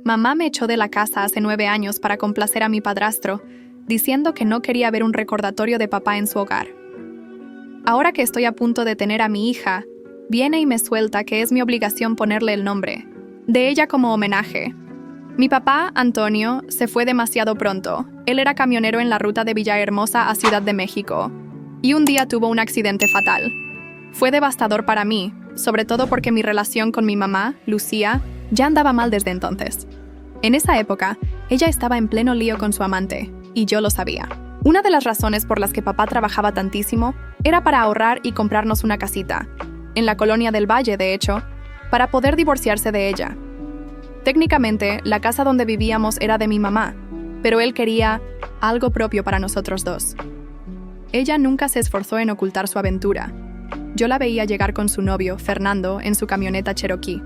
Mamá me echó de la casa hace 9 años para complacer a mi padrastro, diciendo que no quería ver un recordatorio de papá en su hogar. Ahora que estoy a punto de tener a mi hija, viene y me suelta que es mi obligación ponerle el nombre de ella como homenaje. Mi papá, Antonio, se fue demasiado pronto. Él era camionero en la ruta de Villahermosa a Ciudad de México, y un día tuvo un accidente fatal. Fue devastador para mí, sobre todo porque mi relación con mi mamá, Lucía, ya andaba mal desde entonces. En esa época, ella estaba en pleno lío con su amante, y yo lo sabía. Una de las razones por las que papá trabajaba tantísimo era para ahorrar y comprarnos una casita, en la colonia del Valle, de hecho, para poder divorciarse de ella. Técnicamente, la casa donde vivíamos era de mi mamá, pero él quería algo propio para nosotros dos. Ella nunca se esforzó en ocultar su aventura. Yo la veía llegar con su novio, Fernando, en su camioneta Cherokee.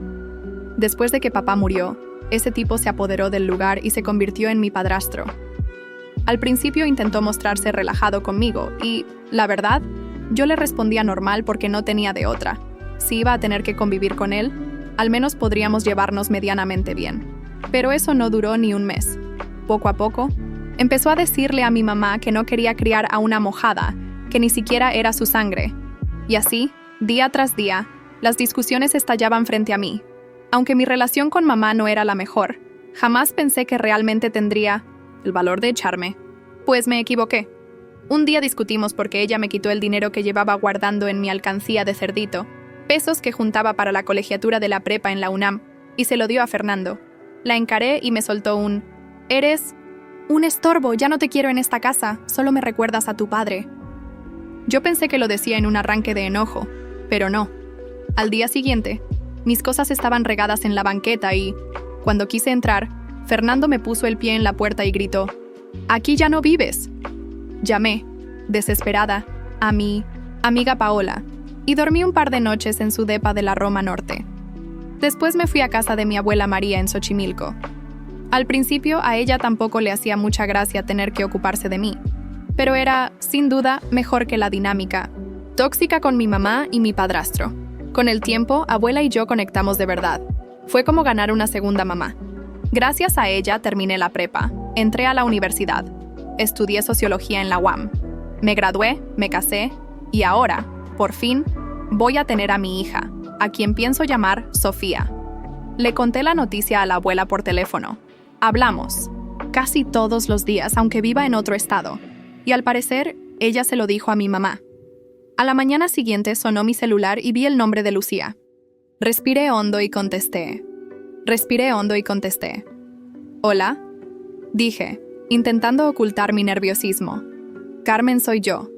Después de que papá murió, ese tipo se apoderó del lugar y se convirtió en mi padrastro. Al principio intentó mostrarse relajado conmigo y, la verdad, yo le respondía normal porque no tenía de otra. Si iba a tener que convivir con él, al menos podríamos llevarnos medianamente bien. Pero eso no duró ni un mes. Poco a poco, empezó a decirle a mi mamá que no quería criar a una mojada, que ni siquiera era su sangre. Y así, día tras día, las discusiones estallaban frente a mí. Aunque mi relación con mamá no era la mejor, jamás pensé que realmente tendría el valor de echarme. Pues me equivoqué. Un día discutimos porque ella me quitó el dinero que llevaba guardando en mi alcancía de cerdito, pesos que juntaba para la colegiatura de la prepa en la UNAM, y se lo dio a Fernando. La encaré y me soltó un: «Eres un estorbo, ya no te quiero en esta casa, solo me recuerdas a tu padre». Yo pensé que lo decía en un arranque de enojo, pero no. Al día siguiente, mis cosas estaban regadas en la banqueta y, cuando quise entrar, Fernando me puso el pie en la puerta y gritó: «¡Aquí ya no vives!». Llamé, desesperada, a mi amiga Paola, y dormí un par de noches en su depa de la Roma Norte. Después me fui a casa de mi abuela María en Xochimilco. Al principio a ella tampoco le hacía mucha gracia tener que ocuparse de mí, pero era, sin duda, mejor que la dinámica tóxica con mi mamá y mi padrastro. Con el tiempo, abuela y yo conectamos de verdad. Fue como ganar una segunda mamá. Gracias a ella terminé la prepa, entré a la universidad, estudié sociología en la UAM, me gradué, me casé y ahora, por fin, voy a tener a mi hija, a quien pienso llamar Sofía. Le conté la noticia a la abuela por teléfono. Hablamos, casi todos los días, aunque viva en otro estado, y al parecer, ella se lo dijo a mi mamá. A la mañana siguiente sonó mi celular y vi el nombre de Lucía. Respiré hondo y contesté. «Hola», dije, intentando ocultar mi nerviosismo. «Carmen, soy yo».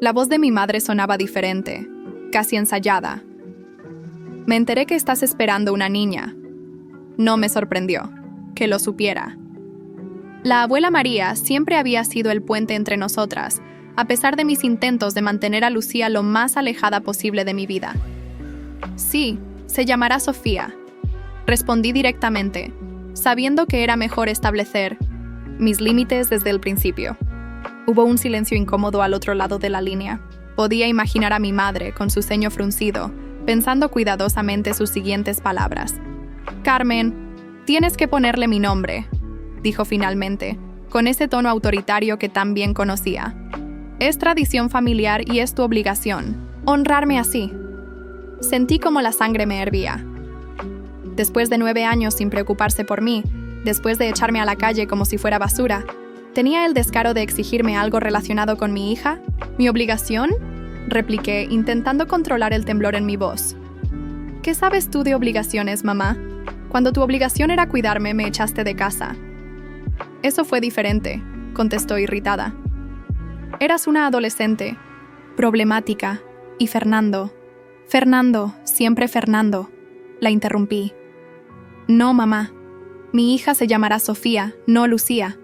La voz de mi madre sonaba diferente, casi ensayada. «Me enteré que estás esperando una niña». No me sorprendió, que lo supiera. La abuela María siempre había sido el puente entre nosotras, a pesar de mis intentos de mantener a Lucía lo más alejada posible de mi vida. «Sí, se llamará Sofía», respondí directamente, sabiendo que era mejor establecer mis límites desde el principio. Hubo un silencio incómodo al otro lado de la línea. Podía imaginar a mi madre, con su ceño fruncido, pensando cuidadosamente sus siguientes palabras. «Carmen, tienes que ponerle mi nombre», dijo finalmente, con ese tono autoritario que tan bien conocía. «Es tradición familiar y es tu obligación honrarme así». Sentí como la sangre me hervía. Después de 9 años sin preocuparse por mí, después de echarme a la calle como si fuera basura, ¿tenía el descaro de exigirme algo relacionado con mi hija? ¿Mi obligación?, repliqué, intentando controlar el temblor en mi voz. «¿Qué sabes tú de obligaciones, mamá? Cuando tu obligación era cuidarme, me echaste de casa». «Eso fue diferente», contestó irritada. «Eras una adolescente, problemática, y Fernando, siempre Fernando», la interrumpí. «No, mamá. Mi hija se llamará Sofía, no Lucía.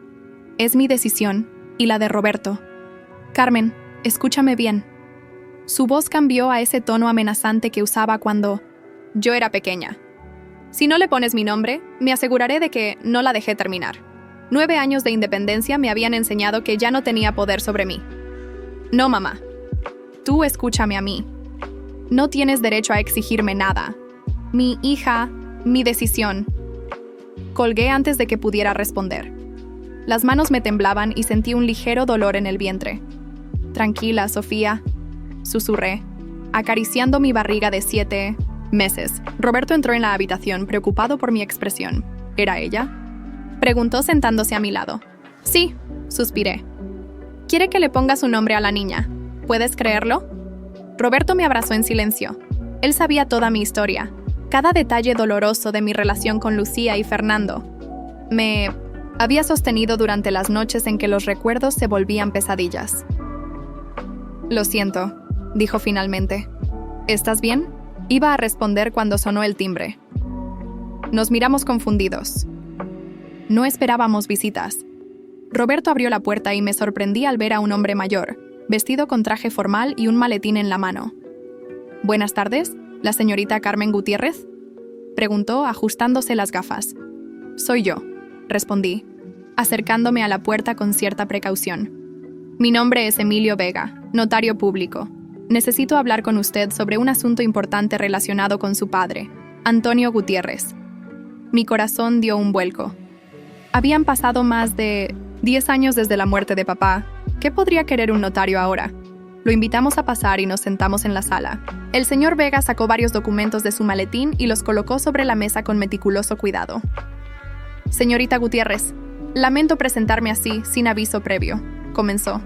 Es mi decisión, y la de Roberto. Carmen, escúchame bien». Su voz cambió a ese tono amenazante que usaba cuando yo era pequeña. «Si no le pones mi nombre, me aseguraré de que no la dejé terminar. 9 años de independencia me habían enseñado que ya no tenía poder sobre mí». «No, mamá. Tú escúchame a mí. No tienes derecho a exigirme nada. Mi hija, mi decisión». Colgué antes de que pudiera responder. Las manos me temblaban y sentí un ligero dolor en el vientre. Tranquila, Sofía, susurré, acariciando mi barriga de 7 meses. Roberto entró en la habitación, preocupado por mi expresión. ¿Era ella?, preguntó sentándose a mi lado. Sí, suspiré. Quiere que le ponga su nombre a la niña. ¿Puedes creerlo? Roberto me abrazó en silencio. Él sabía toda mi historia, cada detalle doloroso de mi relación con Lucía y Fernando. Me había sostenido durante las noches en que los recuerdos se volvían pesadillas. Lo siento, dijo finalmente. ¿Estás bien? Iba a responder cuando sonó el timbre. Nos miramos confundidos. No esperábamos visitas. Roberto abrió la puerta y me sorprendí al ver a un hombre mayor, vestido con traje formal y un maletín en la mano. «Buenas tardes, ¿la señorita Carmen Gutiérrez?», preguntó, ajustándose las gafas. «Soy yo», respondí, acercándome a la puerta con cierta precaución. «Mi nombre es Emilio Vega, notario público. Necesito hablar con usted sobre un asunto importante relacionado con su padre, Antonio Gutiérrez». Mi corazón dio un vuelco. Habían pasado más de 10 años desde la muerte de papá. ¿Qué podría querer un notario ahora? Lo invitamos a pasar y nos sentamos en la sala. El señor Vega sacó varios documentos de su maletín y los colocó sobre la mesa con meticuloso cuidado. «Señorita Gutiérrez, lamento presentarme así, sin aviso previo», comenzó.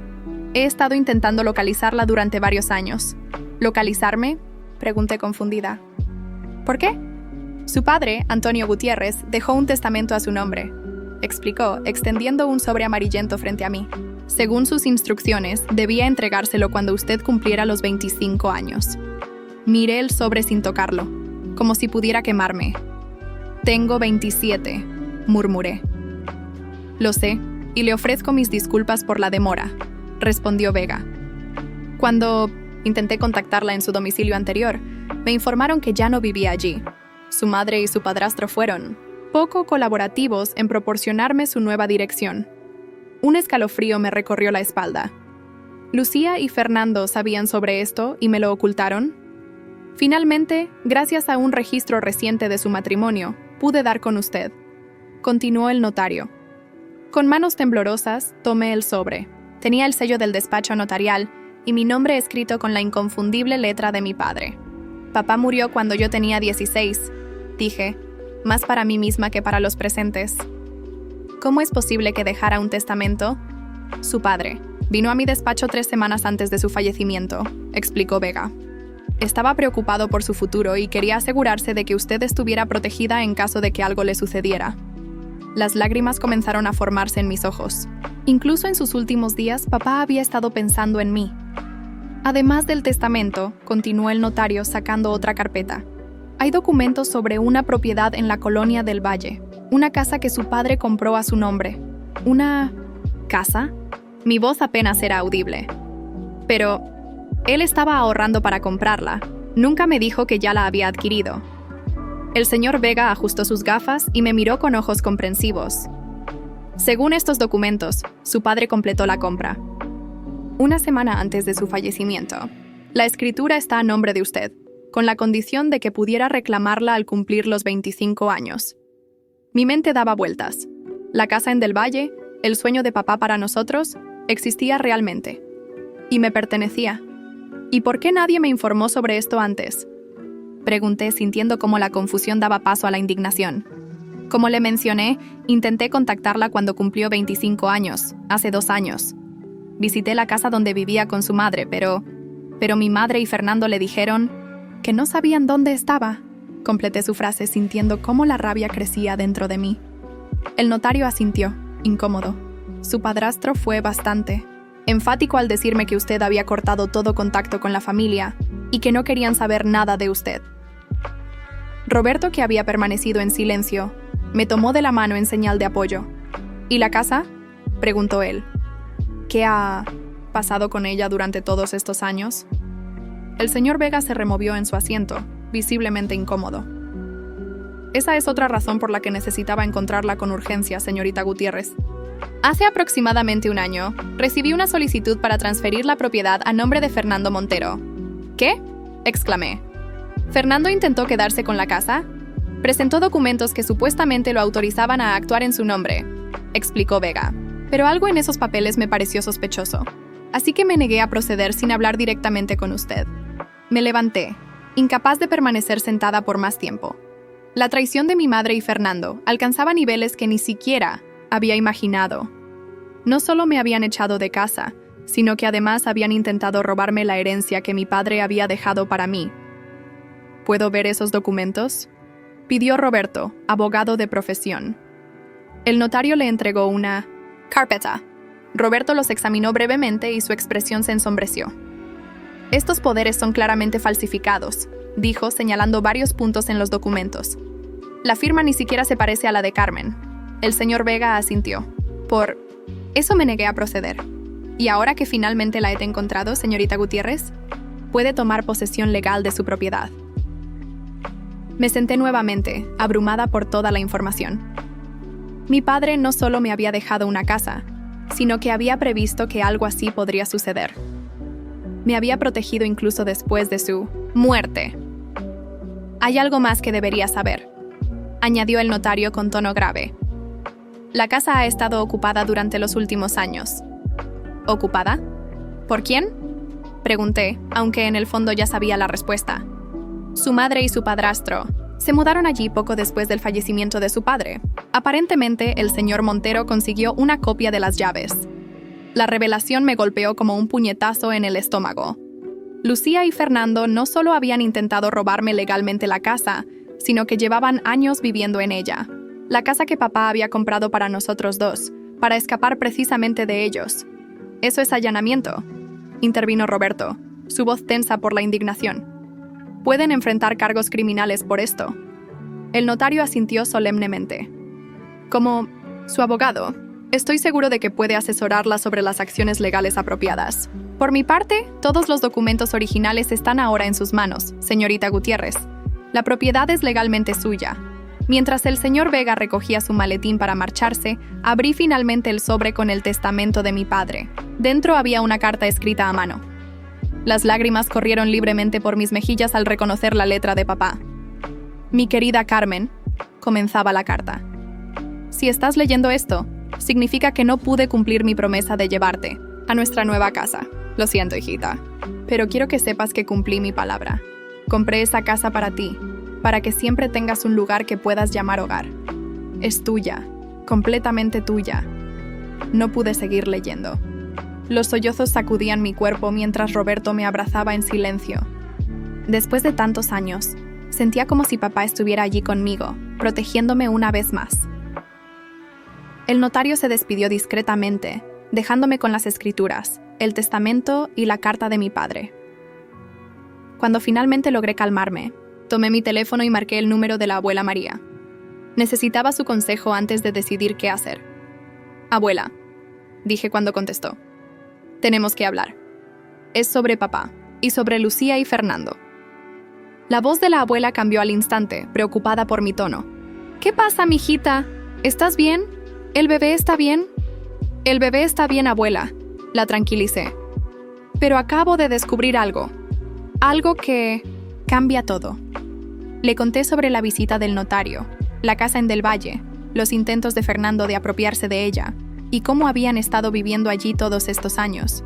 «He estado intentando localizarla durante varios años». «¿Localizarme?», pregunté confundida. «¿Por qué?». «Su padre, Antonio Gutiérrez, dejó un testamento a su nombre», explicó, extendiendo un sobre amarillento frente a mí. «Según sus instrucciones, debía entregárselo cuando usted cumpliera los 25 años. Miré el sobre sin tocarlo, como si pudiera quemarme. «Tengo 27», murmuré. «Lo sé, y le ofrezco mis disculpas por la demora», respondió Vega. Cuando intenté contactarla en su domicilio anterior, me informaron que ya no vivía allí. Su madre y su padrastro fueron poco colaborativos en proporcionarme su nueva dirección. Un escalofrío me recorrió la espalda. ¿Lucía y Fernando sabían sobre esto y me lo ocultaron? Finalmente, gracias a un registro reciente de su matrimonio, pude dar con usted», continuó el notario. Con manos temblorosas, tomé el sobre. Tenía el sello del despacho notarial y mi nombre escrito con la inconfundible letra de mi padre. «Papá murió cuando yo tenía 16», dije, más para mí misma que para los presentes. «¿Cómo es posible que dejara un testamento?». «Su padre vino a mi despacho 3 semanas antes de su fallecimiento», explicó Vega. «Estaba preocupado por su futuro y quería asegurarse de que usted estuviera protegida en caso de que algo le sucediera». Las lágrimas comenzaron a formarse en mis ojos. Incluso en sus últimos días, papá había estado pensando en mí. «Además del testamento», continuó el notario sacando otra carpeta, «hay documentos sobre una propiedad en la colonia del Valle, una casa que su padre compró a su nombre». «¿Una casa?». Mi voz apenas era audible. «Pero él estaba ahorrando para comprarla. Nunca me dijo que ya la había adquirido». El señor Vega ajustó sus gafas y me miró con ojos comprensivos. «Según estos documentos, su padre completó la compra una semana antes de su fallecimiento. La escritura está a nombre de usted, con la condición de que pudiera reclamarla al cumplir los 25 años». Mi mente daba vueltas. La casa en Del Valle, el sueño de papá para nosotros, existía realmente. Y me pertenecía. ¿Y por qué nadie me informó sobre esto antes?, pregunté, sintiendo cómo la confusión daba paso a la indignación. Como le mencioné, intenté contactarla cuando cumplió 25 años, hace 2 años. Visité la casa donde vivía con su madre, pero mi madre y Fernando le dijeron que no sabían dónde estaba. Completé su frase sintiendo cómo la rabia crecía dentro de mí. El notario asintió, incómodo. Su padrastro fue bastante enfático al decirme que usted había cortado todo contacto con la familia y que no querían saber nada de usted. Roberto, que había permanecido en silencio, me tomó de la mano en señal de apoyo. «¿Y la casa?», preguntó él. «¿Qué ha pasado con ella durante todos estos años?». El señor Vega se removió en su asiento, visiblemente incómodo. «Esa es otra razón por la que necesitaba encontrarla con urgencia, señorita Gutiérrez. Hace aproximadamente 1 año, recibí una solicitud para transferir la propiedad a nombre de Fernando Montero». «¿Qué?», exclamé. «¿Fernando intentó quedarse con la casa?». Presentó documentos que supuestamente lo autorizaban a actuar en su nombre, explicó Vega. Pero algo en esos papeles me pareció sospechoso. Así que me negué a proceder sin hablar directamente con usted. Me levanté, incapaz de permanecer sentada por más tiempo. La traición de mi madre y Fernando alcanzaba niveles que ni siquiera había imaginado. No solo me habían echado de casa, sino que además habían intentado robarme la herencia que mi padre había dejado para mí. ¿Puedo ver esos documentos?, pidió Roberto, abogado de profesión. El notario le entregó una carpeta. Roberto los examinó brevemente y su expresión se ensombreció. Estos poderes son claramente falsificados, dijo, señalando varios puntos en los documentos. La firma ni siquiera se parece a la de Carmen. El señor Vega asintió. Por eso me negué a proceder. Y ahora que finalmente la he encontrado, señorita Gutiérrez, puede tomar posesión legal de su propiedad. Me senté nuevamente, abrumada por toda la información. Mi padre no solo me había dejado una casa, sino que había previsto que algo así podría suceder. Me había protegido incluso después de su muerte. Hay algo más que debería saber, añadió el notario con tono grave. La casa ha estado ocupada durante los últimos años. ¿Ocupada? ¿Por quién?, pregunté, aunque en el fondo ya sabía la respuesta. Su madre y su padrastro se mudaron allí poco después del fallecimiento de su padre. Aparentemente, el señor Montero consiguió una copia de las llaves. La revelación me golpeó como un puñetazo en el estómago. Lucía y Fernando no solo habían intentado robarme legalmente la casa, sino que llevaban años viviendo en ella. La casa que papá había comprado para nosotros dos, para escapar precisamente de ellos. Eso es allanamiento, intervino Roberto, su voz tensa por la indignación. Pueden enfrentar cargos criminales por esto. El notario asintió solemnemente. Como su abogado, estoy seguro de que puede asesorarla sobre las acciones legales apropiadas. Por mi parte, todos los documentos originales están ahora en sus manos, señorita Gutiérrez. La propiedad es legalmente suya. Mientras el señor Vega recogía su maletín para marcharse, abrí finalmente el sobre con el testamento de mi padre. Dentro había una carta escrita a mano. Las lágrimas corrieron libremente por mis mejillas al reconocer la letra de papá. Mi querida Carmen, comenzaba la carta. Si estás leyendo esto, significa que no pude cumplir mi promesa de llevarte a nuestra nueva casa. Lo siento, hijita, pero quiero que sepas que cumplí mi palabra. Compré esa casa para ti, para que siempre tengas un lugar que puedas llamar hogar. Es tuya, completamente tuya. No pude seguir leyendo. Los sollozos sacudían mi cuerpo mientras Roberto me abrazaba en silencio. Después de tantos años, sentía como si papá estuviera allí conmigo, protegiéndome una vez más. El notario se despidió discretamente, dejándome con las escrituras, el testamento y la carta de mi padre. Cuando finalmente logré calmarme, tomé mi teléfono y marqué el número de la abuela María. Necesitaba su consejo antes de decidir qué hacer. «Abuela», dije cuando contestó. «Tenemos que hablar. Es sobre papá y sobre Lucía y Fernando». La voz de la abuela cambió al instante, preocupada por mi tono. «¿Qué pasa, mijita? ¿Estás bien? ¿El bebé está bien?» «El bebé está bien, abuela», la tranquilicé. «Pero acabo de descubrir algo. Algo que cambia todo». Le conté sobre la visita del notario, la casa en Del Valle, los intentos de Fernando de apropiarse de ella, y cómo habían estado viviendo allí todos estos años.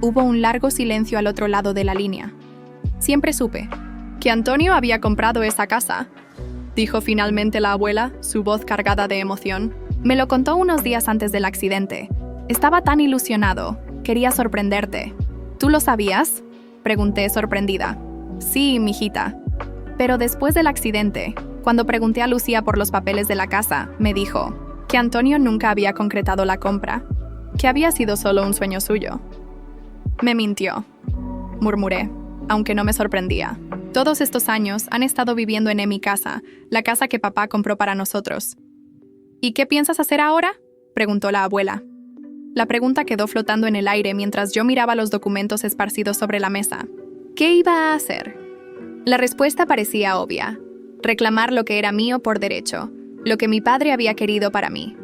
Hubo un largo silencio al otro lado de la línea. Siempre supe que Antonio había comprado esa casa, dijo finalmente la abuela, su voz cargada de emoción. Me lo contó unos días antes del accidente. Estaba tan ilusionado, quería sorprenderte. ¿Tú lo sabías?, pregunté sorprendida. Sí, mijita. Pero después del accidente, cuando pregunté a Lucía por los papeles de la casa, me dijo que Antonio nunca había concretado la compra, que había sido solo un sueño suyo. Me mintió, murmuré, aunque no me sorprendía. Todos estos años han estado viviendo en mi casa, la casa que papá compró para nosotros. ¿Y qué piensas hacer ahora?, preguntó la abuela. La pregunta quedó flotando en el aire mientras yo miraba los documentos esparcidos sobre la mesa. ¿Qué iba a hacer? La respuesta parecía obvia. Reclamar lo que era mío por derecho, lo que mi padre había querido para mí.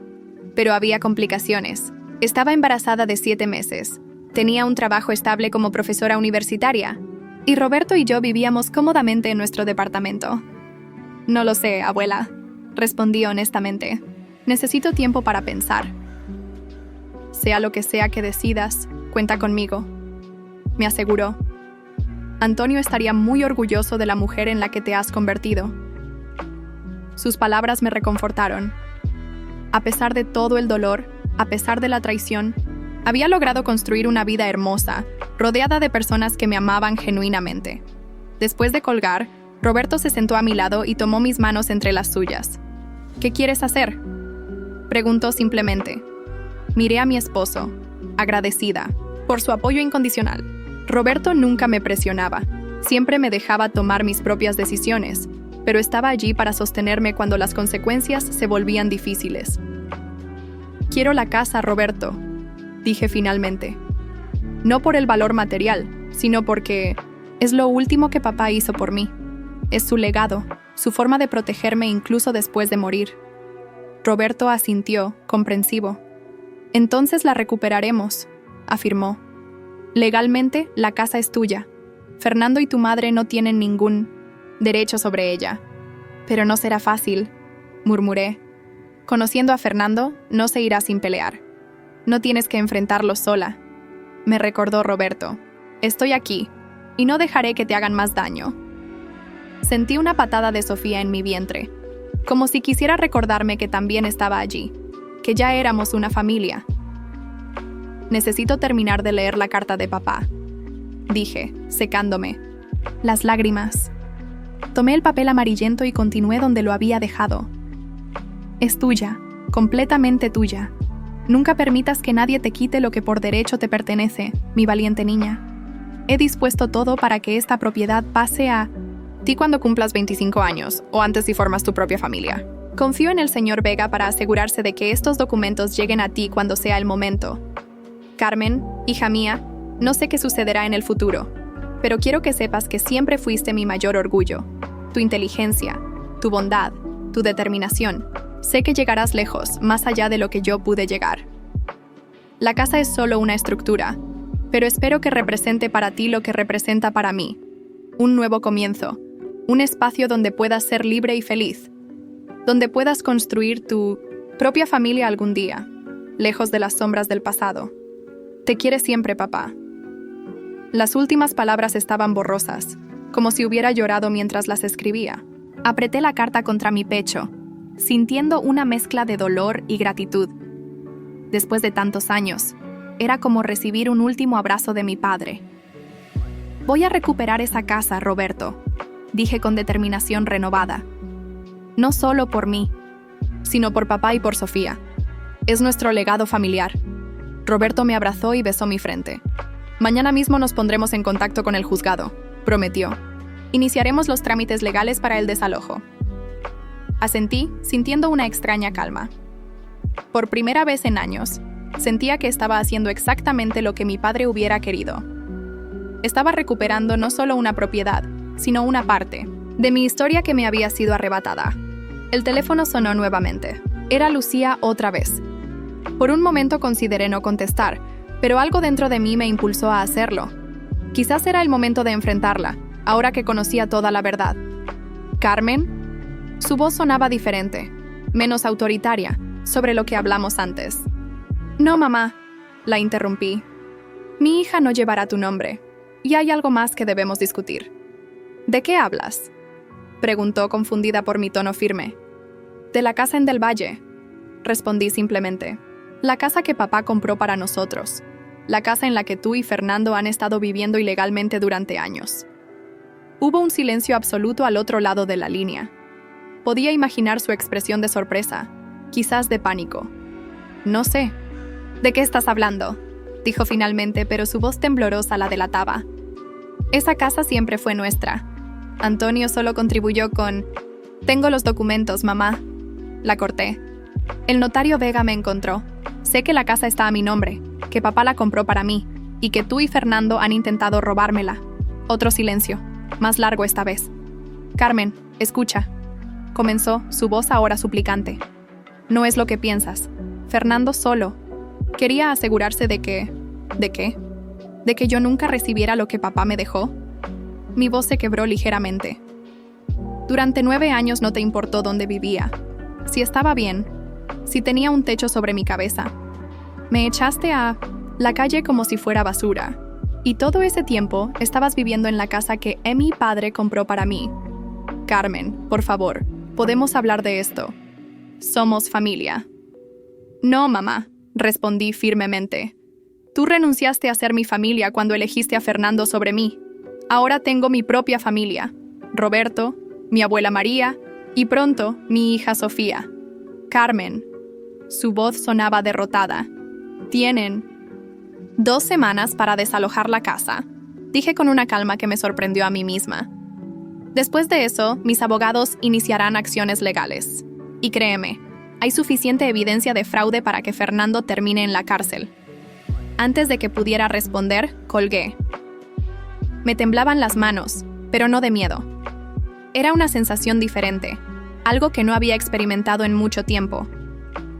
Pero había complicaciones. Estaba embarazada de 7 meses. Tenía un trabajo estable como profesora universitaria. Y Roberto y yo vivíamos cómodamente en nuestro departamento. No lo sé, abuela, respondí honestamente. Necesito tiempo para pensar. Sea lo que sea que decidas, cuenta conmigo, me aseguró. Antonio estaría muy orgulloso de la mujer en la que te has convertido. Sus palabras me reconfortaron. A pesar de todo el dolor, a pesar de la traición, había logrado construir una vida hermosa, rodeada de personas que me amaban genuinamente. Después de colgar, Roberto se sentó a mi lado y tomó mis manos entre las suyas. ¿Qué quieres hacer?, preguntó simplemente. Miré a mi esposo, agradecida, por su apoyo incondicional. Roberto nunca me presionaba, siempre me dejaba tomar mis propias decisiones, pero estaba allí para sostenerme cuando las consecuencias se volvían difíciles. Quiero la casa, Roberto, dije finalmente. No por el valor material, sino porque es lo último que papá hizo por mí. Es su legado, su forma de protegerme incluso después de morir. Roberto asintió, comprensivo. Entonces la recuperaremos, afirmó. Legalmente, la casa es tuya. Fernando y tu madre no tienen ningún derecho sobre ella. Pero no será fácil, murmuré. Conociendo a Fernando, no se irá sin pelear. No tienes que enfrentarlo sola, me recordó Roberto. Estoy aquí, y no dejaré que te hagan más daño. Sentí una patada de Sofía en mi vientre, como si quisiera recordarme que también estaba allí, que ya éramos una familia. Necesito terminar de leer la carta de papá, dije, secándome. Las lágrimas. Tomé el papel amarillento y continué donde lo había dejado. Es tuya, completamente tuya. Nunca permitas que nadie te quite lo que por derecho te pertenece, mi valiente niña. He dispuesto todo para que esta propiedad pase a ti cuando cumplas 25 años, o antes si formas tu propia familia. Confío en el señor Vega para asegurarse de que estos documentos lleguen a ti cuando sea el momento. Carmen, hija mía, no sé qué sucederá en el futuro, pero quiero que sepas que siempre fuiste mi mayor orgullo. Tu inteligencia, tu bondad, tu determinación. Sé que llegarás lejos, más allá de lo que yo pude llegar. La casa es solo una estructura, pero espero que represente para ti lo que representa para mí. Un nuevo comienzo, un espacio donde puedas ser libre y feliz, donde puedas construir tu propia familia algún día, lejos de las sombras del pasado. Te quiere siempre, papá. Las últimas palabras estaban borrosas, como si hubiera llorado mientras las escribía. Apreté la carta contra mi pecho, sintiendo una mezcla de dolor y gratitud. Después de tantos años, era como recibir un último abrazo de mi padre. Voy a recuperar esa casa, Roberto, dije con determinación renovada. No solo por mí, sino por papá y por Sofía. Es nuestro legado familiar. Roberto me abrazó y besó mi frente. Mañana mismo nos pondremos en contacto con el juzgado, prometió. Iniciaremos los trámites legales para el desalojo. Asentí, sintiendo una extraña calma. Por primera vez en años, sentía que estaba haciendo exactamente lo que mi padre hubiera querido. Estaba recuperando no solo una propiedad, sino una parte de mi historia que me había sido arrebatada. El teléfono sonó nuevamente. Era Lucía otra vez. Por un momento consideré no contestar, pero algo dentro de mí me impulsó a hacerlo. Quizás era el momento de enfrentarla, ahora que conocía toda la verdad. ¿Carmen? Su voz sonaba diferente, menos autoritaria, sobre lo que hablamos antes. No, mamá, la interrumpí. Mi hija no llevará tu nombre, y hay algo más que debemos discutir. ¿De qué hablas?, preguntó confundida por mi tono firme. De la casa en Del Valle, respondí simplemente. La casa que papá compró para nosotros. La casa en la que tú y Fernando han estado viviendo ilegalmente durante años. Hubo un silencio absoluto al otro lado de la línea. Podía imaginar su expresión de sorpresa, quizás de pánico. No sé. ¿De qué estás hablando?, dijo finalmente, pero su voz temblorosa la delataba. Esa casa siempre fue nuestra. Antonio solo contribuyó con... Tengo los documentos, mamá. La corté. El notario Vega me encontró. Sé que la casa está a mi nombre, que papá la compró para mí, y que tú y Fernando han intentado robármela. Otro silencio, más largo esta vez. Carmen, escucha. Comenzó, su voz ahora suplicante. No es lo que piensas. Fernando solo quería asegurarse de que... ¿De qué? ¿De que yo nunca recibiera lo que papá me dejó? Mi voz se quebró ligeramente. Durante 9 años no te importó dónde vivía, si estaba bien, si tenía un techo sobre mi cabeza. Me echaste a la calle como si fuera basura. Y todo ese tiempo estabas viviendo en la casa que mi padre compró para mí. Carmen, por favor, podemos hablar de esto. Somos familia. No, mamá, respondí firmemente. Tú renunciaste a ser mi familia cuando elegiste a Fernando sobre mí. Ahora tengo mi propia familia. Roberto, mi abuela María y pronto mi hija Sofía. Carmen. Su voz sonaba derrotada. Tienen 2 semanas para desalojar la casa, dije con una calma que me sorprendió a mí misma. Después de eso, mis abogados iniciarán acciones legales. Y créeme, hay suficiente evidencia de fraude para que Fernando termine en la cárcel. Antes de que pudiera responder, colgué. Me temblaban las manos, pero no de miedo. Era una sensación diferente, algo que no había experimentado en mucho tiempo.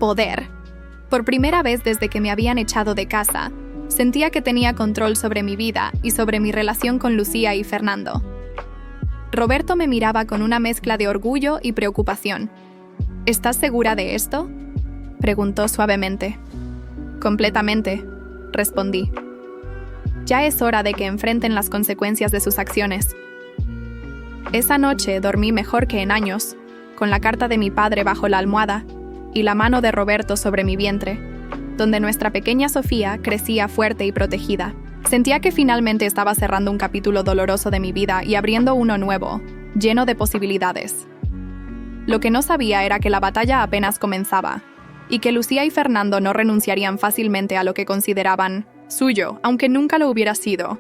Poder. Por primera vez desde que me habían echado de casa, sentía que tenía control sobre mi vida y sobre mi relación con Lucía y Fernando. Roberto me miraba con una mezcla de orgullo y preocupación. ¿Estás segura de esto?, preguntó suavemente. Completamente, respondí. Ya es hora de que enfrenten las consecuencias de sus acciones. Esa noche dormí mejor que en años, con la carta de mi padre bajo la almohada y la mano de Roberto sobre mi vientre, donde nuestra pequeña Sofía crecía fuerte y protegida. Sentía que finalmente estaba cerrando un capítulo doloroso de mi vida y abriendo uno nuevo, lleno de posibilidades. Lo que no sabía era que la batalla apenas comenzaba, y que Lucía y Fernando no renunciarían fácilmente a lo que consideraban suyo, aunque nunca lo hubiera sido.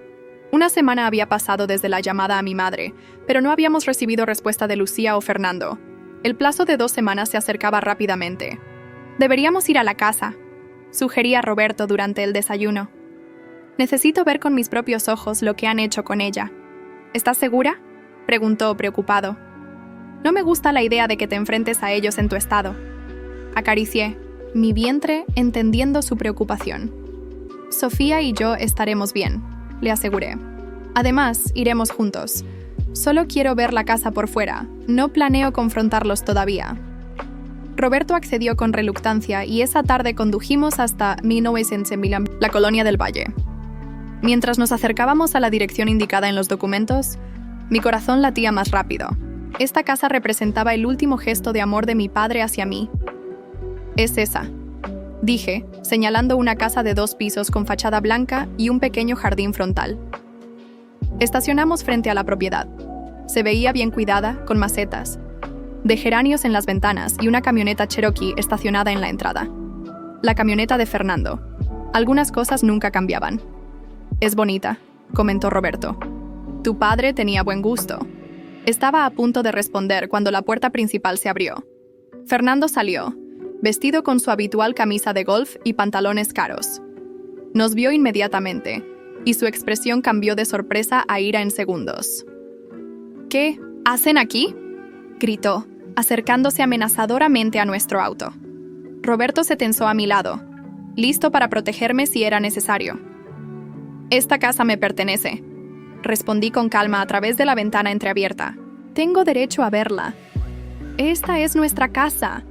Una semana había pasado desde la llamada a mi madre, pero no habíamos recibido respuesta de Lucía o Fernando. El plazo de 2 semanas se acercaba rápidamente. Deberíamos ir a la casa, sugería Roberto durante el desayuno. Necesito ver con mis propios ojos lo que han hecho con ella. ¿Estás segura?, preguntó preocupado. No me gusta la idea de que te enfrentes a ellos en tu estado. Acaricié mi vientre entendiendo su preocupación. Sofía y yo estaremos bien, le aseguré. Además, iremos juntos. Solo quiero ver la casa por fuera. No planeo confrontarlos todavía. Roberto accedió con reluctancia y esa tarde condujimos hasta 1900, la colonia del Valle. Mientras nos acercábamos a la dirección indicada en los documentos, mi corazón latía más rápido. Esta casa representaba el último gesto de amor de mi padre hacia mí. Es esa, dije, señalando una casa de 2 pisos con fachada blanca y un pequeño jardín frontal. Estacionamos frente a la propiedad. Se veía bien cuidada, con macetas, de geranios en las ventanas y una camioneta Cherokee estacionada en la entrada. La camioneta de Fernando. Algunas cosas nunca cambiaban. Es bonita, comentó Roberto. Tu padre tenía buen gusto. Estaba a punto de responder cuando la puerta principal se abrió. Fernando salió, vestido con su habitual camisa de golf y pantalones caros. Nos vio inmediatamente, y su expresión cambió de sorpresa a ira en segundos. ¿Qué hacen aquí?, gritó, acercándose amenazadoramente a nuestro auto. Roberto se tensó a mi lado, listo para protegerme si era necesario. Esta casa me pertenece, respondí con calma a través de la ventana entreabierta. Tengo derecho a verla. Esta es nuestra casa,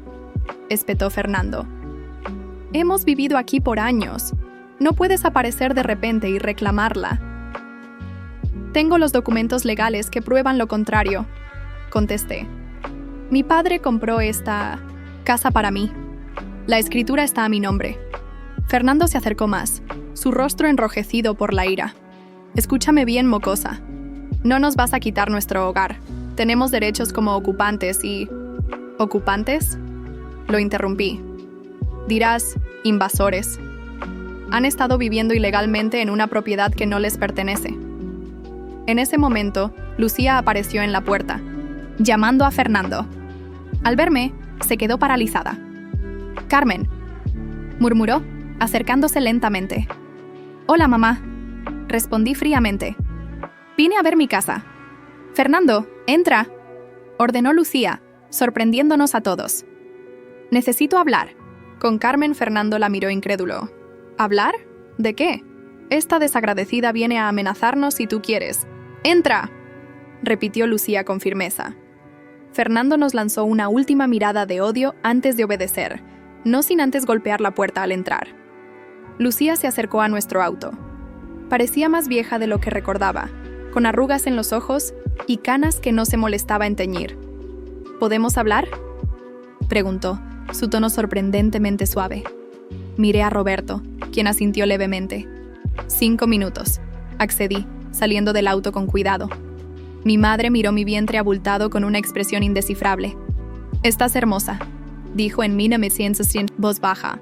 espetó Fernando. Hemos vivido aquí por años. No puedes aparecer de repente y reclamarla. Tengo los documentos legales que prueban lo contrario, contesté. Mi padre compró esta casa para mí. La escritura está a mi nombre. Fernando se acercó más, su rostro enrojecido por la ira. Escúchame bien, mocosa. No nos vas a quitar nuestro hogar. Tenemos derechos como ocupantes y... ¿Ocupantes?, lo interrumpí. Dirás, invasores. Han estado viviendo ilegalmente en una propiedad que no les pertenece. En ese momento, Lucía apareció en la puerta, llamando a Fernando. Al verme, se quedó paralizada. «Carmen», murmuró, acercándose lentamente. «Hola, mamá», respondí fríamente. «Vine a ver mi casa». «Fernando, entra», ordenó Lucía, sorprendiéndonos a todos. «Necesito hablar». Con Carmen, Fernando la miró incrédulo. ¿Hablar? ¿De qué? Esta desagradecida viene a amenazarnos si tú quieres. ¡Entra!, repitió Lucía con firmeza. Fernando nos lanzó una última mirada de odio antes de obedecer, no sin antes golpear la puerta al entrar. Lucía se acercó a nuestro auto. Parecía más vieja de lo que recordaba, con arrugas en los ojos y canas que no se molestaba en teñir. ¿Podemos hablar?, preguntó, su tono sorprendentemente suave. Miré a Roberto, quien asintió levemente. 5 minutos, accedí, saliendo del auto con cuidado. Mi madre miró mi vientre abultado con una expresión indescifrable. «Estás hermosa», dijo en voz baja.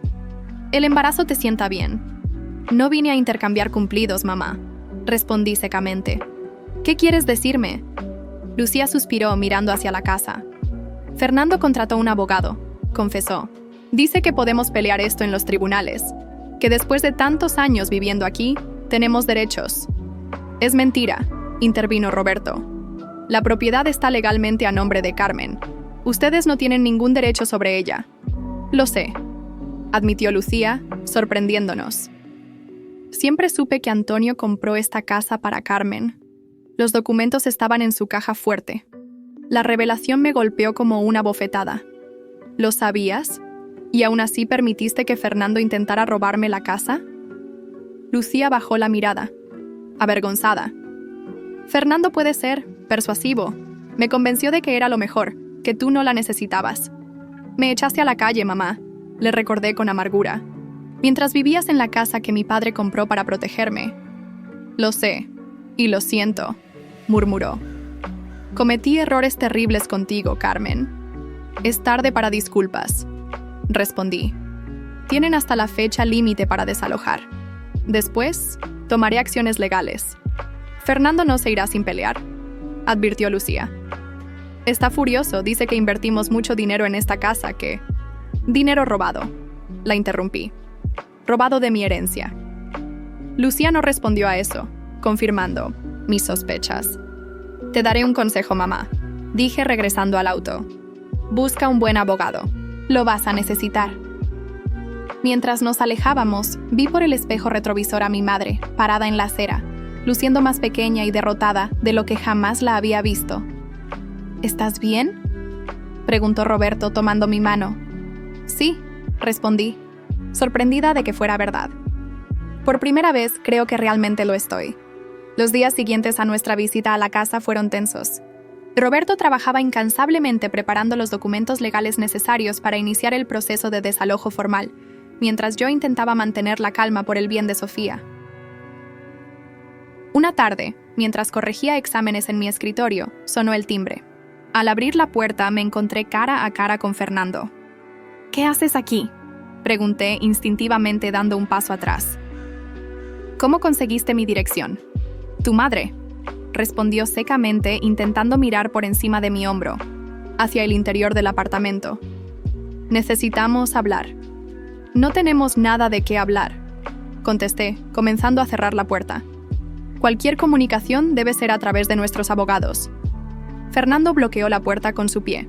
«El embarazo te sienta bien». «No vine a intercambiar cumplidos, mamá», respondí secamente. «¿Qué quieres decirme?». Lucía suspiró mirando hacia la casa. «Fernando contrató un abogado», confesó. «Dice que podemos pelear esto en los tribunales, que después de tantos años viviendo aquí, tenemos derechos». «Es mentira», intervino Roberto. «La propiedad está legalmente a nombre de Carmen. Ustedes no tienen ningún derecho sobre ella». «Lo sé», admitió Lucía, sorprendiéndonos. «Siempre supe que Antonio compró esta casa para Carmen. Los documentos estaban en su caja fuerte. La revelación me golpeó como una bofetada. ¿Lo sabías? ¿Y aún así permitiste que Fernando intentara robarme la casa?». Lucía bajó la mirada, avergonzada. «Fernando puede ser persuasivo. Me convenció de que era lo mejor, que tú no la necesitabas. Me echaste a la calle, mamá», le recordé con amargura. «Mientras vivías en la casa que mi padre compró para protegerme». «Lo sé, y lo siento», murmuró. «Cometí errores terribles contigo, Carmen». «Es tarde para disculpas», respondí. «Tienen hasta la fecha límite para desalojar. Después, tomaré acciones legales». «Fernando no se irá sin pelear», advirtió Lucía. «Está furioso, dice que invertimos mucho dinero en esta casa que...». «Dinero robado», la interrumpí. «Robado de mi herencia». Lucía no respondió a eso, confirmando mis sospechas. «Te daré un consejo, mamá», dije regresando al auto. «Busca un buen abogado. Lo vas a necesitar». Mientras nos alejábamos, vi por el espejo retrovisor a mi madre, parada en la acera, luciendo más pequeña y derrotada de lo que jamás la había visto. «¿Estás bien?», preguntó Roberto tomando mi mano. «Sí», respondí, sorprendida de que fuera verdad. «Por primera vez creo que realmente lo estoy». Los días siguientes a nuestra visita a la casa fueron tensos. Roberto trabajaba incansablemente preparando los documentos legales necesarios para iniciar el proceso de desalojo formal, mientras yo intentaba mantener la calma por el bien de Sofía. Una tarde, mientras corregía exámenes en mi escritorio, sonó el timbre. Al abrir la puerta me encontré cara a cara con Fernando. «¿Qué haces aquí?», pregunté instintivamente dando un paso atrás. «¿Cómo conseguiste mi dirección?». «Tu madre», respondió secamente intentando mirar por encima de mi hombro, hacia el interior del apartamento. «Necesitamos hablar». «No tenemos nada de qué hablar», contesté, comenzando a cerrar la puerta. «Cualquier comunicación debe ser a través de nuestros abogados». Fernando bloqueó la puerta con su pie.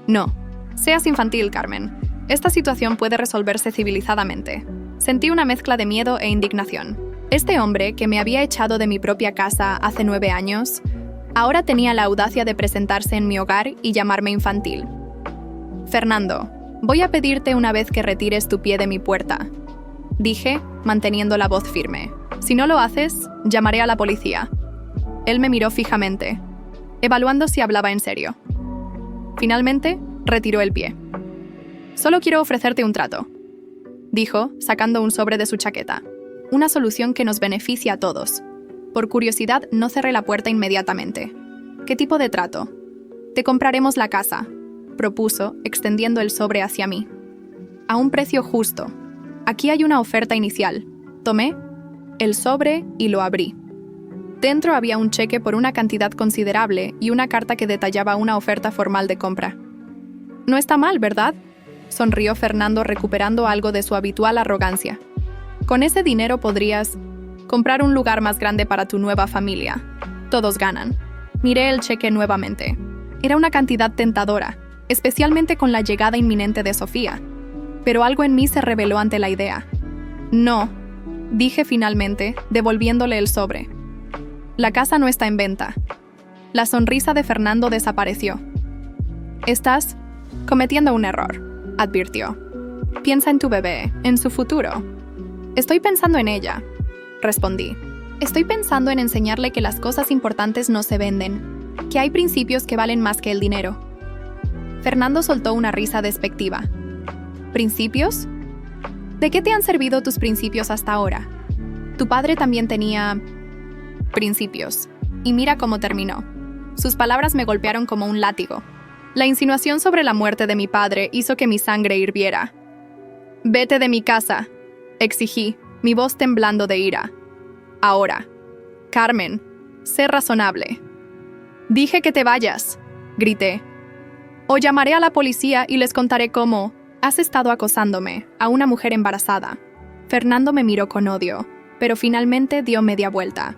«No, seas infantil, Carmen. Esta situación puede resolverse civilizadamente». Sentí una mezcla de miedo e indignación. Este hombre, que me había echado de mi propia casa hace 9 años, ahora tenía la audacia de presentarse en mi hogar y llamarme infantil. «Fernando, voy a pedirte una vez que retires tu pie de mi puerta», dije, manteniendo la voz firme. «Si no lo haces, llamaré a la policía». Él me miró fijamente, evaluando si hablaba en serio. Finalmente, retiró el pie. «Solo quiero ofrecerte un trato», dijo, sacando un sobre de su chaqueta. «Una solución que nos beneficia a todos». Por curiosidad, no cerré la puerta inmediatamente. «¿Qué tipo de trato?». «Te compraremos la casa», propuso, extendiendo el sobre hacia mí. «A un precio justo. Aquí hay una oferta inicial». Tomé el sobre y lo abrí. Dentro había un cheque por una cantidad considerable y una carta que detallaba una oferta formal de compra. «No está mal, ¿verdad?», sonrió Fernando recuperando algo de su habitual arrogancia. «Con ese dinero podrías comprar un lugar más grande para tu nueva familia. Todos ganan». Miré el cheque nuevamente. Era una cantidad tentadora, especialmente con la llegada inminente de Sofía. Pero algo en mí se rebeló ante la idea. «No», dije finalmente, devolviéndole el sobre. «La casa no está en venta». La sonrisa de Fernando desapareció. Estás cometiendo un error, advirtió. Piensa en tu bebé, en su futuro. Estoy pensando en ella, respondí. Estoy pensando en enseñarle que las cosas importantes no se venden, que hay principios que valen más que el dinero. Fernando soltó una risa despectiva. ¿Principios? ¿De qué te han servido tus principios hasta ahora? Tu padre también tenía principios. Y mira cómo terminó. Sus palabras me golpearon como un látigo. La insinuación sobre la muerte de mi padre hizo que mi sangre hirviera. «Vete de mi casa», exigí, mi voz temblando de ira. «Ahora. Carmen, sé razonable». «Dije que te vayas», grité. «O llamaré a la policía y les contaré cómo has estado acosándome a una mujer embarazada». Fernando me miró con odio, pero finalmente dio media vuelta.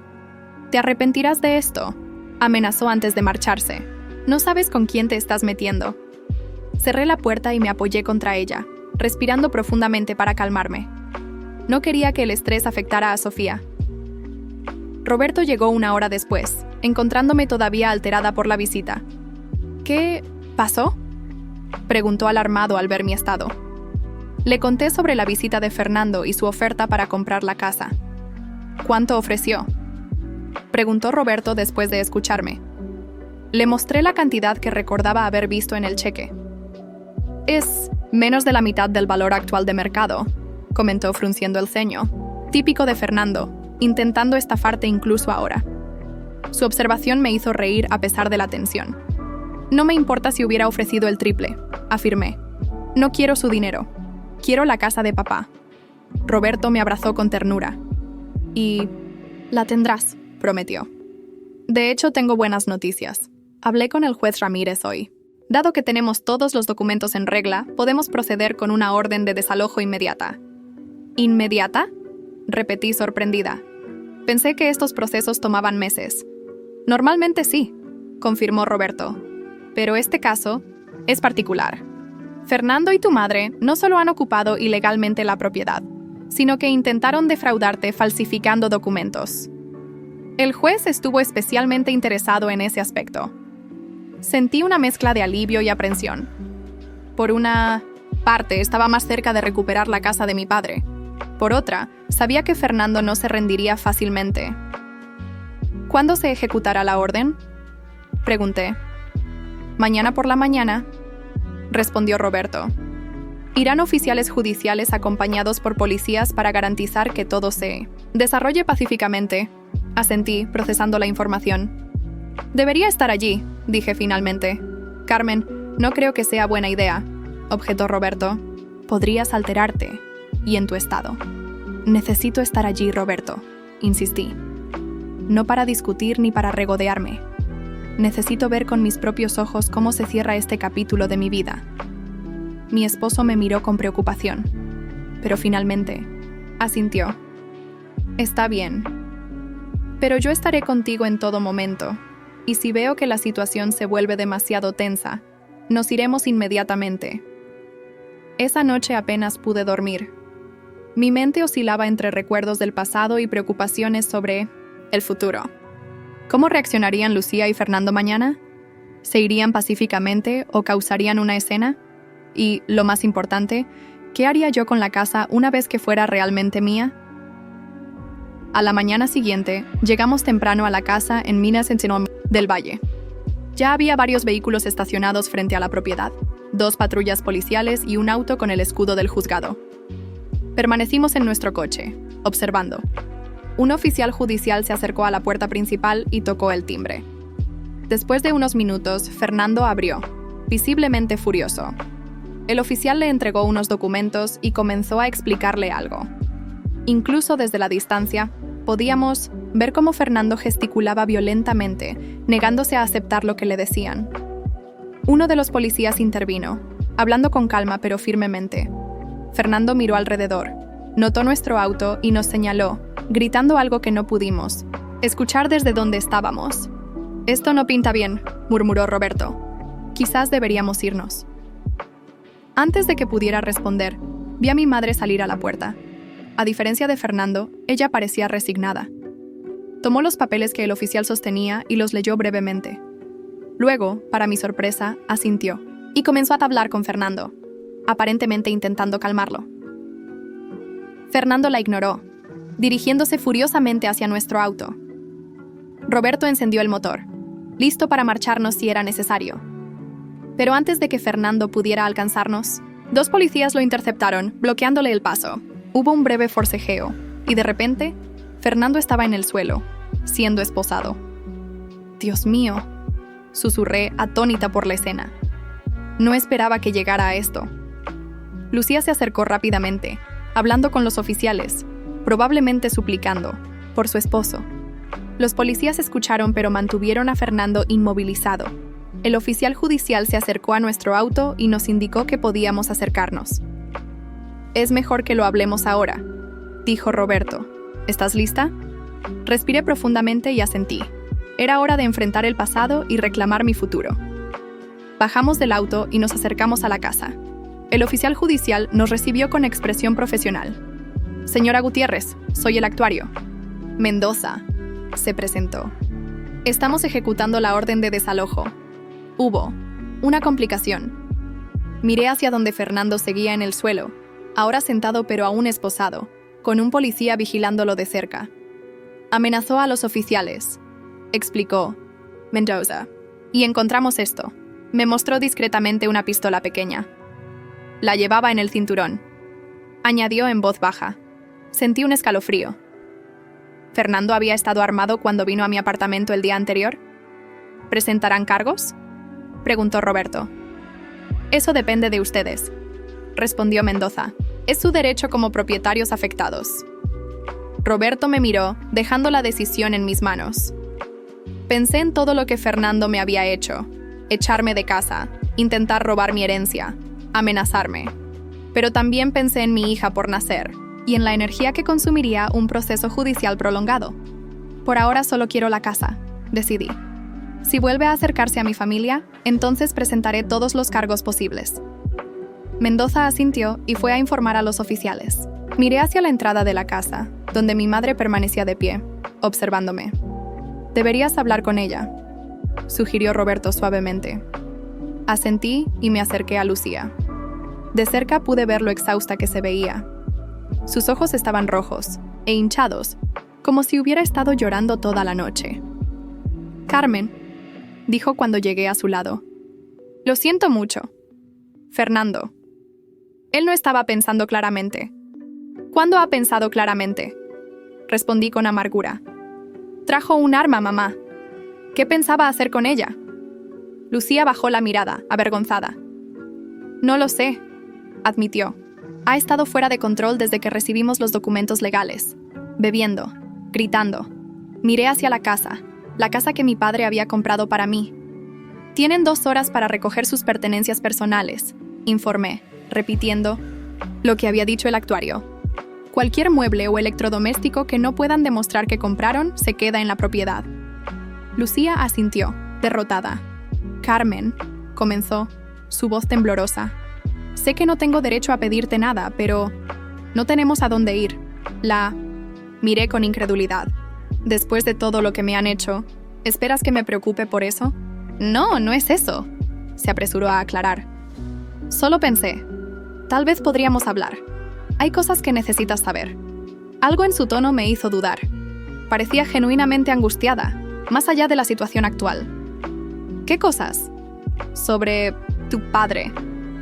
«¿Te arrepentirás de esto?», amenazó antes de marcharse. «No sabes con quién te estás metiendo». Cerré la puerta y me apoyé contra ella, respirando profundamente para calmarme. No quería que el estrés afectara a Sofía. Roberto llegó una hora después, encontrándome todavía alterada por la visita. «¿Qué pasó?», preguntó alarmado al ver mi estado. Le conté sobre la visita de Fernando y su oferta para comprar la casa. «¿Cuánto ofreció?», preguntó Roberto después de escucharme. Le mostré la cantidad que recordaba haber visto en el cheque. «Es menos de la mitad del valor actual de mercado», comentó frunciendo el ceño. Típico de Fernando, intentando estafarte incluso ahora. Su observación me hizo reír a pesar de la tensión. «No me importa si hubiera ofrecido el triple», afirmé. «No quiero su dinero. Quiero la casa de papá». Roberto me abrazó con ternura. «Y la tendrás», prometió. «De hecho, tengo buenas noticias. Hablé con el juez Ramírez hoy. Dado que tenemos todos los documentos en regla, podemos proceder con una orden de desalojo inmediata». «¿Inmediata?», repetí sorprendida. Pensé que estos procesos tomaban meses. «Normalmente sí», confirmó Roberto. «Pero este caso es particular. Fernando y tu madre no solo han ocupado ilegalmente la propiedad, sino que intentaron defraudarte falsificando documentos. El juez estuvo especialmente interesado en ese aspecto». Sentí una mezcla de alivio y aprensión. Por una parte, estaba más cerca de recuperar la casa de mi padre. Por otra, sabía que Fernando no se rendiría fácilmente. «¿Cuándo se ejecutará la orden?», pregunté. «Mañana por la mañana», respondió Roberto. «Irán oficiales judiciales acompañados por policías para garantizar que todo se desarrolle pacíficamente», asentí, procesando la información. «Debería estar allí», dije finalmente. «Carmen, no creo que sea buena idea», objetó Roberto. «Podrías alterarte, y en tu estado». «Necesito estar allí, Roberto», insistí. «No para discutir ni para regodearme. Necesito ver con mis propios ojos cómo se cierra este capítulo de mi vida». Mi esposo me miró con preocupación, pero finalmente asintió. «Está bien. Pero yo estaré contigo en todo momento, y si veo que la situación se vuelve demasiado tensa, nos iremos inmediatamente». Esa noche apenas pude dormir. Mi mente oscilaba entre recuerdos del pasado y preocupaciones sobre el futuro. ¿Cómo reaccionarían Lucía y Fernando mañana? ¿Se irían pacíficamente o causarían una escena? Y, lo más importante, ¿qué haría yo con la casa una vez que fuera realmente mía? A la mañana siguiente, llegamos temprano a la casa en Minas Encino del Valle. Ya había varios vehículos estacionados frente a la propiedad, 2 patrullas policiales y un auto con el escudo del juzgado. Permanecimos en nuestro coche, observando. Un oficial judicial se acercó a la puerta principal y tocó el timbre. Después de unos minutos, Fernando abrió, visiblemente furioso. El oficial le entregó unos documentos y comenzó a explicarle algo. Incluso desde la distancia, podíamos ver cómo Fernando gesticulaba violentamente, negándose a aceptar lo que le decían. Uno de los policías intervino, hablando con calma pero firmemente. Fernando miró alrededor, notó nuestro auto y nos señaló, gritando algo que no pudimos escuchar desde donde estábamos. «Esto no pinta bien», murmuró Roberto. «Quizás deberíamos irnos». Antes de que pudiera responder, vi a mi madre salir a la puerta. A diferencia de Fernando, ella parecía resignada. Tomó los papeles que el oficial sostenía y los leyó brevemente. Luego, para mi sorpresa, asintió. y comenzó a hablar con Fernando, aparentemente intentando calmarlo. Fernando la ignoró, dirigiéndose furiosamente hacia nuestro auto. Roberto encendió el motor, listo para marcharnos si era necesario. Pero antes de que Fernando pudiera alcanzarnos, 2 policías lo interceptaron, bloqueándole el paso. Hubo un breve forcejeo, y de repente, Fernando estaba en el suelo, siendo esposado. «Dios mío», susurré, atónita por la escena. No esperaba que llegara a esto. Lucía se acercó rápidamente, hablando con los oficiales, probablemente suplicando, por su esposo. Los policías escucharon pero mantuvieron a Fernando inmovilizado. El oficial judicial se acercó a nuestro auto y nos indicó que podíamos acercarnos. «Es mejor que lo hablemos ahora», dijo Roberto. «¿Estás lista?» Respiré profundamente y asentí. Era hora de enfrentar el pasado y reclamar mi futuro. Bajamos del auto y nos acercamos a la casa. El oficial judicial nos recibió con expresión profesional. «Señora Gutiérrez, soy el actuario». «Mendoza», se presentó. «Estamos ejecutando la orden de desalojo. Hubo una complicación». Miré hacia donde Fernando seguía en el suelo, ahora sentado pero aún esposado, con un policía vigilándolo de cerca. «Amenazó a los oficiales», explicó Mendoza. «Y encontramos esto». Me mostró discretamente una pistola pequeña. La llevaba en el cinturón. Añadió en voz baja. Sentí un escalofrío. ¿Fernando había estado armado cuando vino a mi apartamento el día anterior? ¿Presentarán cargos?, preguntó Roberto. «Eso depende de ustedes», respondió Mendoza. «Es su derecho como propietarios afectados». Roberto me miró, dejando la decisión en mis manos. Pensé en todo lo que Fernando me había hecho. Echarme de casa, intentar robar mi herencia, amenazarme. Pero también pensé en mi hija por nacer y en la energía que consumiría un proceso judicial prolongado. Por ahora solo quiero la casa, decidí. Si vuelve a acercarse a mi familia, entonces presentaré todos los cargos posibles. Mendoza asintió y fue a informar a los oficiales. Miré hacia la entrada de la casa, donde mi madre permanecía de pie, observándome. «Deberías hablar con ella», sugirió Roberto suavemente. Asentí y me acerqué a Lucía. De cerca pude ver lo exhausta que se veía. Sus ojos estaban rojos e hinchados, como si hubiera estado llorando toda la noche. «Carmen», dijo cuando llegué a su lado. «Lo siento mucho. Fernando». Él no estaba pensando claramente. «¿Cuándo ha pensado claramente?», respondí con amargura. «Trajo un arma, mamá. ¿Qué pensaba hacer con ella?». Lucía bajó la mirada, avergonzada. «No lo sé», admitió. «Ha estado fuera de control desde que recibimos los documentos legales. Bebiendo, gritando. Miré hacia la casa que mi padre había comprado para mí. Tienen 2 horas para recoger sus pertenencias personales», informé, repitiendo lo que había dicho el actuario. «Cualquier mueble o electrodoméstico que no puedan demostrar que compraron se queda en la propiedad». Lucía asintió, derrotada. «Carmen», comenzó, su voz temblorosa. «Sé que no tengo derecho a pedirte nada, pero no tenemos a dónde ir. Miré con incredulidad. «Después de todo lo que me han hecho, ¿esperas que me preocupe por eso?». «No, no es eso», se apresuró a aclarar. «Solo pensé, tal vez podríamos hablar. Hay cosas que necesitas saber». Algo en su tono me hizo dudar. Parecía genuinamente angustiada, más allá de la situación actual. «¿Qué cosas?». «Sobre tu padre»,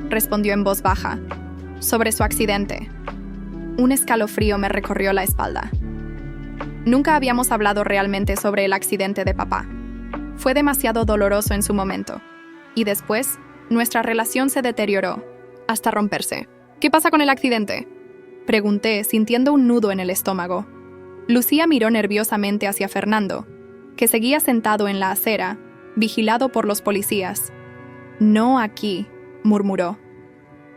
respondió en voz baja. «Sobre su accidente». Un escalofrío me recorrió la espalda. Nunca habíamos hablado realmente sobre el accidente de papá. Fue demasiado doloroso en su momento. Y después, nuestra relación se deterioró, hasta romperse. «¿Qué pasa con el accidente?», pregunté, sintiendo un nudo en el estómago. Lucía miró nerviosamente hacia Fernando, que seguía sentado en la acera, vigilado por los policías. «No aquí», murmuró.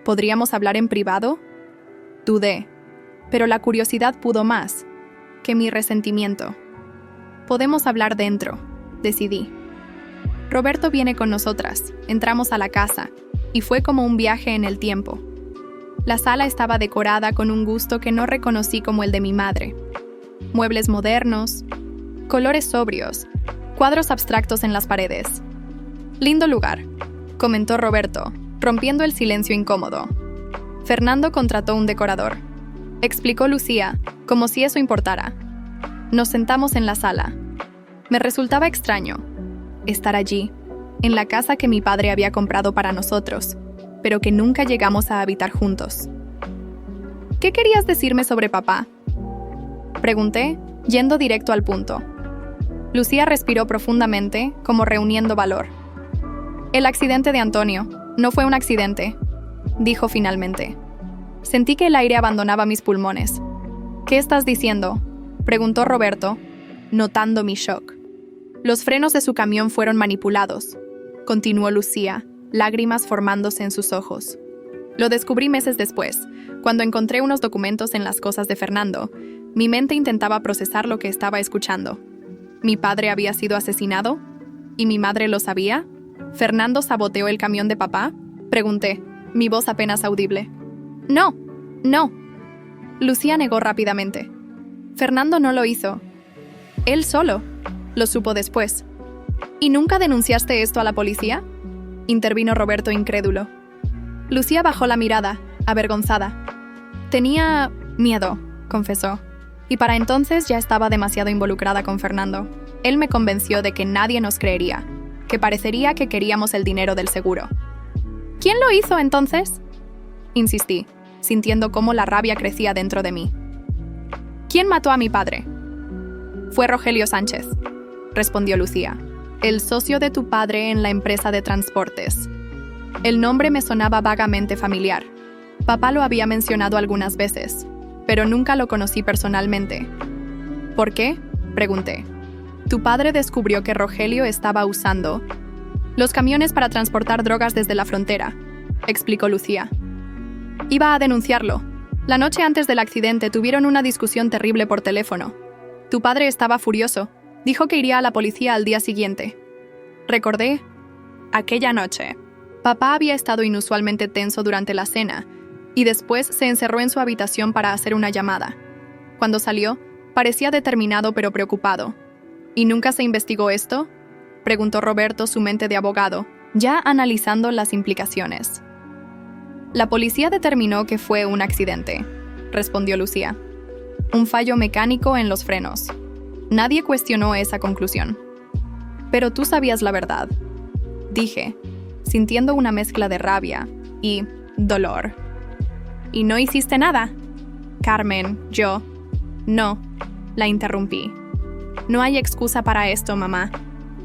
«¿Podríamos hablar en privado?». Dudé, pero la curiosidad pudo más que mi resentimiento. «Podemos hablar dentro», decidí. Roberto viene con nosotras, entramos a la casa, y fue como un viaje en el tiempo. La sala estaba decorada con un gusto que no reconocí como el de mi madre. Muebles modernos, colores sobrios, cuadros abstractos en las paredes. «Lindo lugar», comentó Roberto, rompiendo el silencio incómodo. Fernando contrató un decorador, explicó Lucía, como si eso importara. Nos sentamos en la sala. Me resultaba extraño estar allí, en la casa que mi padre había comprado para nosotros, pero que nunca llegamos a habitar juntos. ¿Qué querías decirme sobre papá?, pregunté, yendo directo al punto. Lucía respiró profundamente, como reuniendo valor. El accidente de Antonio no fue un accidente, dijo finalmente. Sentí que el aire abandonaba mis pulmones. ¿Qué estás diciendo?, preguntó Roberto, notando mi shock. Los frenos de su camión fueron manipulados, continuó Lucía, lágrimas formándose en sus ojos. Lo descubrí meses después, cuando encontré unos documentos en las cosas de Fernando. Mi mente intentaba procesar lo que estaba escuchando. ¿Mi padre había sido asesinado? ¿Y mi madre lo sabía? ¿Fernando saboteó el camión de papá?, pregunté, mi voz apenas audible. No. Lucía negó rápidamente. Fernando no lo hizo. Él solo. Lo supo después. ¿Y nunca denunciaste esto a la policía?, intervino Roberto incrédulo. Lucía bajó la mirada, avergonzada. Tenía miedo, confesó. Y para entonces ya estaba demasiado involucrada con Fernando. Él me convenció de que nadie nos creería, que parecería que queríamos el dinero del seguro. ¿Quién lo hizo entonces?, insistí, sintiendo cómo la rabia crecía dentro de mí. ¿Quién mató a mi padre? Fue Rogelio Sánchez, respondió Lucía, el socio de tu padre en la empresa de transportes. El nombre me sonaba vagamente familiar. Papá lo había mencionado algunas veces, pero nunca lo conocí personalmente. ¿Por qué?, pregunté. Tu padre descubrió que Rogelio estaba usando los camiones para transportar drogas desde la frontera, explicó Lucía. Iba a denunciarlo. La noche antes del accidente tuvieron una discusión terrible por teléfono. Tu padre estaba furioso. Dijo que iría a la policía al día siguiente. Recordé aquella noche. Papá había estado inusualmente tenso durante la cena y después se encerró en su habitación para hacer una llamada. Cuando salió, parecía determinado pero preocupado. ¿Y nunca se investigó esto?, preguntó Roberto, su mente de abogado, ya analizando las implicaciones. La policía determinó que fue un accidente, respondió Lucía. Un fallo mecánico en los frenos. Nadie cuestionó esa conclusión. Pero tú sabías la verdad, dije, sintiendo una mezcla de rabia y dolor. ¿Y no hiciste nada? Carmen, No, la interrumpí. No hay excusa para esto, mamá.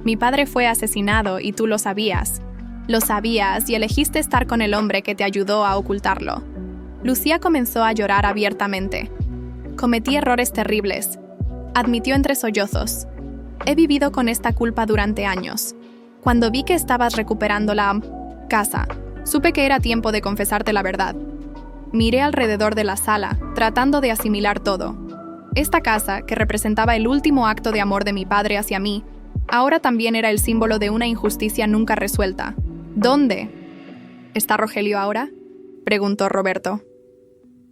Mi padre fue asesinado y tú lo sabías. Lo sabías y elegiste estar con el hombre que te ayudó a ocultarlo. Lucía comenzó a llorar abiertamente. Cometí errores terribles, admitió entre sollozos. He vivido con esta culpa durante años. Cuando vi que estabas recuperando la casa, supe que era tiempo de confesarte la verdad. Miré alrededor de la sala, tratando de asimilar todo. Esta casa, que representaba el último acto de amor de mi padre hacia mí, ahora también era el símbolo de una injusticia nunca resuelta. ¿Dónde está Rogelio ahora?, preguntó Roberto.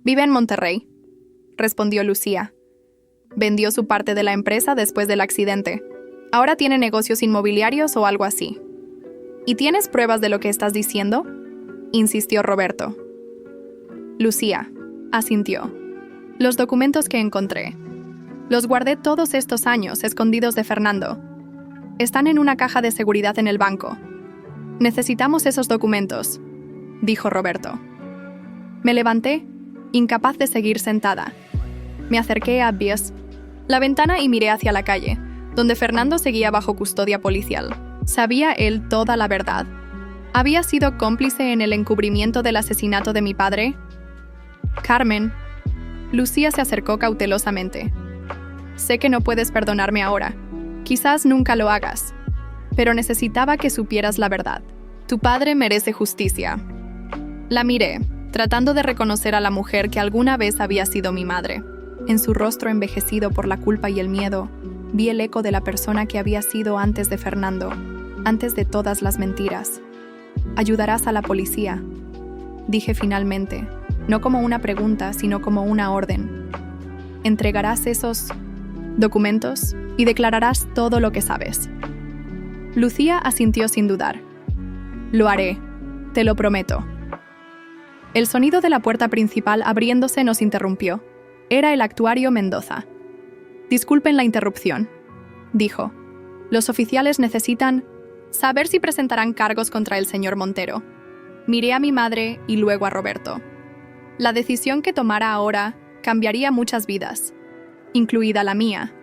Vive en Monterrey, respondió Lucía. Vendió su parte de la empresa después del accidente. Ahora tiene negocios inmobiliarios o algo así. ¿Y tienes pruebas de lo que estás diciendo?, insistió Roberto. Lucía asintió. Los documentos que encontré. Los guardé todos estos años escondidos de Fernando. Están en una caja de seguridad en el banco. Necesitamos esos documentos, dijo Roberto. Me levanté, incapaz de seguir sentada. Me acerqué a la ventana y miré hacia la calle, donde Fernando seguía bajo custodia policial. ¿Sabía él toda la verdad? ¿Había sido cómplice en el encubrimiento del asesinato de mi padre? Carmen. Lucía se acercó cautelosamente. Sé que no puedes perdonarme ahora. Quizás nunca lo hagas. Pero necesitaba que supieras la verdad. Tu padre merece justicia. La miré, tratando de reconocer a la mujer que alguna vez había sido mi madre. En su rostro envejecido por la culpa y el miedo, vi el eco de la persona que había sido antes de Fernando, antes de todas las mentiras. Ayudarás a la policía, dije finalmente, no como una pregunta, sino como una orden. Entregarás esos documentos y declararás todo lo que sabes. Lucía asintió sin dudar. Lo haré, Te lo prometo. El sonido de la puerta principal abriéndose nos interrumpió. Era el actuario Mendoza. Disculpen la interrupción, dijo. Los oficiales necesitan saber si presentarán cargos contra el señor Montero. Miré a mi madre y luego a Roberto. La decisión que tomara ahora cambiaría muchas vidas, incluida la mía.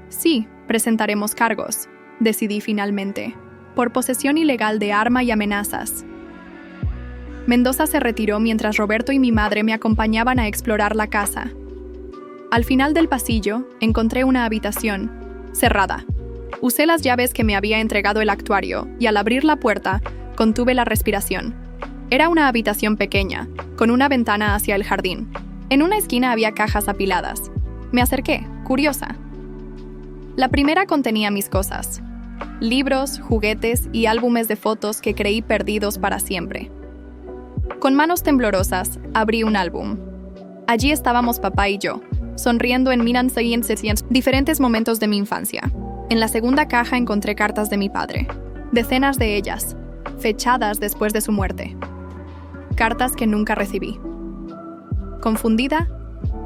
Sí, presentaremos cargos, decidí finalmente, por posesión ilegal de arma y amenazas. Mendoza se retiró mientras Roberto y mi madre me acompañaban a explorar la casa. Al final del pasillo encontré una habitación, cerrada. Usé las llaves que me había entregado el actuario y al abrir la puerta contuve la respiración. Era una habitación pequeña, con una ventana hacia el jardín. En una esquina había cajas apiladas. Me acerqué, curiosa. La primera contenía mis cosas: libros, juguetes y álbumes de fotos que creí perdidos para siempre. Con manos temblorosas, abrí un álbum. Allí estábamos papá y yo, sonriendo en diferentes momentos de mi infancia. En la segunda caja encontré cartas de mi padre, decenas de ellas, fechadas después de su muerte. Cartas que nunca recibí. Confundida,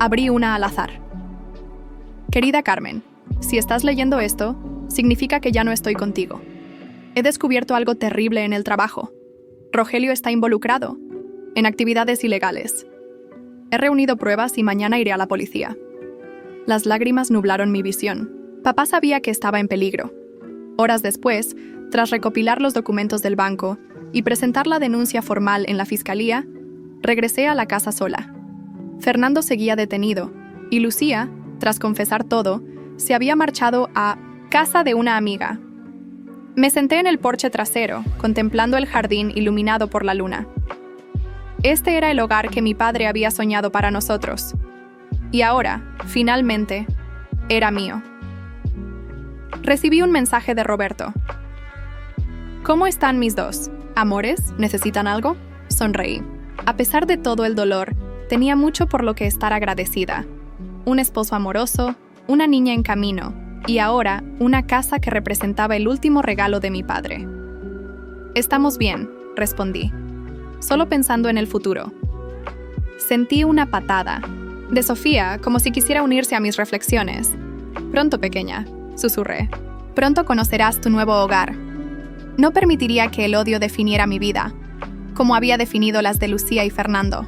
abrí una al azar. Querida Carmen, si estás leyendo esto, significa que ya no estoy contigo. He descubierto algo terrible en el trabajo. Rogelio está involucrado en actividades ilegales. He reunido pruebas y mañana iré a la policía. Las lágrimas nublaron mi visión. Papá sabía que estaba en peligro. Horas después, tras recopilar los documentos del banco y presentar la denuncia formal en la fiscalía, regresé a la casa sola. Fernando seguía detenido y Lucía, tras confesar todo, se había marchado a casa de una amiga. Me senté en el porche trasero, contemplando el jardín iluminado por la luna. Este era el hogar que mi padre había soñado para nosotros. Y ahora, finalmente, era mío. Recibí un mensaje de Roberto. ¿Cómo están mis dos? ¿Amores? ¿Necesitan algo? Sonreí. A pesar de todo el dolor, tenía mucho por lo que estar agradecida. Un esposo amoroso, una niña en camino, y ahora una casa que representaba el último regalo de mi padre. Estamos bien, respondí, solo pensando en el futuro. Sentí una patada de Sofía, como si quisiera unirse a mis reflexiones. Pronto, pequeña, susurré. Pronto conocerás tu nuevo hogar. No permitiría que el odio definiera mi vida, como había definido las de Lucía y Fernando.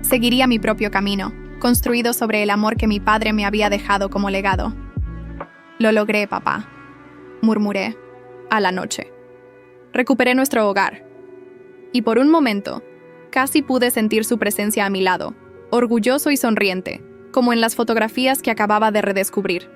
Seguiría mi propio camino, construido sobre el amor que mi padre me había dejado como legado. Lo logré, papá, murmuré, a la noche. Recuperé nuestro hogar. Y por un momento, casi pude sentir su presencia a mi lado, orgulloso y sonriente, como en las fotografías que acababa de redescubrir.